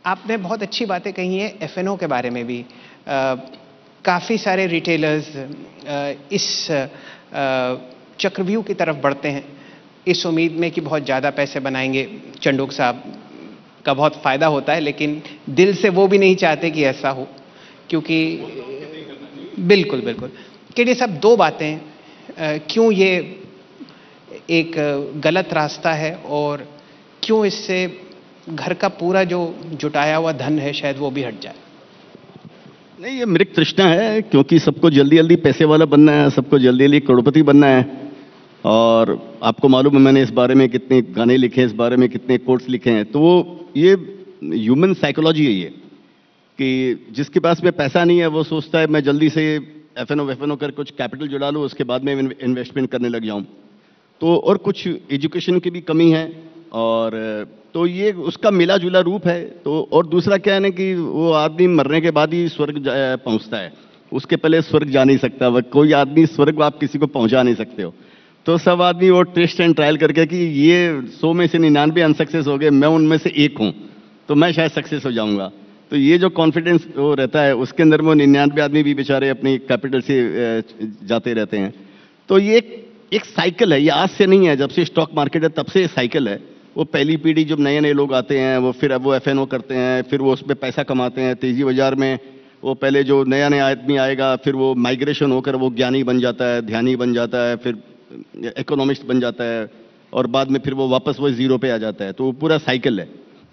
आपने बहुत अच्छी बातें कही हैं एफएनओ के बारे में भी। काफ़ी सारे रिटेलर्स इस चक्रव्यूह की तरफ बढ़ते हैं इस उम्मीद में कि बहुत ज़्यादा पैसे बनाएंगे। चंडोक साहब का बहुत फ़ायदा होता है, लेकिन दिल से वो भी नहीं चाहते कि ऐसा हो, क्योंकि बिल्कुल बिल्कुल। केडी साहब, दो बातें, क्यों ये एक गलत रास्ता है और क्यों इससे घर का पूरा जो जुटाया हुआ धन है शायद वो भी हट जाए? नहीं, ये मृग तृष्णा है, क्योंकि सबको जल्दी जल्दी पैसे वाला बनना है, सबको जल्दी जल्दी करोड़पति बनना है। और आपको मालूम है मैंने इस बारे में कितने गाने लिखे हैं, इस बारे में कितने कोट्स लिखे हैं। तो ये ह्यूमन साइकोलॉजी है ये, कि जिसके पास में पैसा नहीं है वो सोचता है मैं जल्दी से एफएनओ कर कुछ कैपिटल जुड़ा लूँ, उसके बाद में इन्वेस्टमेंट करने लग जाऊँ। तो और कुछ एजुकेशन की भी कमी है, और तो ये उसका मिला जुला रूप है। तो और दूसरा क्या है ना कि वो आदमी मरने के बाद ही स्वर्ग पहुंचता है, उसके पहले स्वर्ग जा नहीं सकता। वह कोई आदमी स्वर्ग आप किसी को पहुंचा नहीं सकते हो। तो सब आदमी वो टेस्ट एंड ट्रायल करके कि ये 100 में से 99 अनसक्सेस हो गए, मैं उनमें से एक हूँ तो मैं शायद सक्सेस हो जाऊंगा। तो ये जो कॉन्फिडेंस वो रहता है उसके अंदर वो 99 आदमी भी बेचारे अपनी कैपिटल से जाते रहते हैं। तो ये एक साइकिल है, ये आज से नहीं है, जब से स्टॉक मार्केट है तब से ये साइकिल है। वो पहली पीढ़ी जब नए नए लोग आते हैं वो फिर अब वो एफएनओ करते हैं, फिर वो उस पर पैसा कमाते हैं तेजी बाजार में। वो पहले जो नया नया आदमी आएगा फिर वो माइग्रेशन होकर वो ज्ञानी बन जाता है, ध्यानी बन जाता है, फिर इकोनॉमिस्ट बन जाता है, और बाद में फिर वो वापस वो जीरो पे आ जाता है। तो वो पूरा साइकिल है।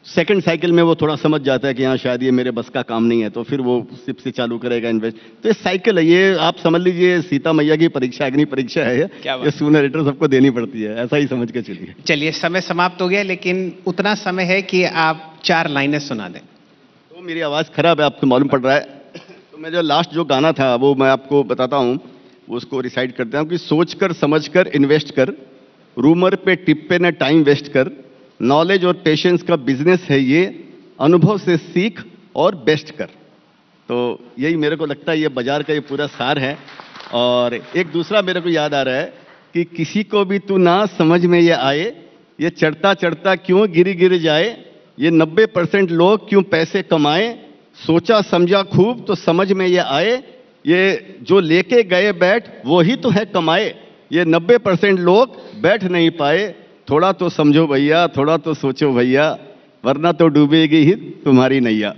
सेकंड साइकिल में वो थोड़ा समझ जाता है कि हाँ शायद ये मेरे बस का काम नहीं है, तो फिर वो सिप से चालू करेगा इन्वेस्ट। तो ये साइकिल है, ये आप समझ लीजिए सीता मैया की परीक्षा, अग्नि परीक्षा है ये सूनर लेटर सबको देनी पड़ती है, ऐसा ही समझ के चलिए। चलिए, समय समाप्त हो गया, लेकिन उतना समय है कि आप 4 लाइनें सुना दें। तो मेरी आवाज़ खराब है, आपको मालूम पड़ रहा है। तो मैं जो लास्ट जो गाना था वो मैं आपको बताता हूँ, उसको रिसाइट करता हूँ कि सोच कर समझ कर इन्वेस्ट कर, रूमर पे टिप पे न टाइम वेस्ट कर, नॉलेज और पेशेंस का बिजनेस है ये, अनुभव से सीख और बेस्ट कर। तो यही मेरे को लगता है ये बाजार का ये पूरा सार है। और एक दूसरा मेरे को याद आ रहा है कि किसी को भी तू ना समझ में ये आए, ये चढ़ता चढ़ता क्यों गिर जाए, ये 90% लोग क्यों पैसे कमाए, सोचा समझा खूब तो समझ में ये आए, ये जो लेके गए बैठ वो ही तो है कमाए, ये 90% लोग बैठ नहीं पाए, थोड़ा तो समझो भैया, थोड़ा तो सोचो भैया, वरना तो डूबेगी ही तुम्हारी नैया।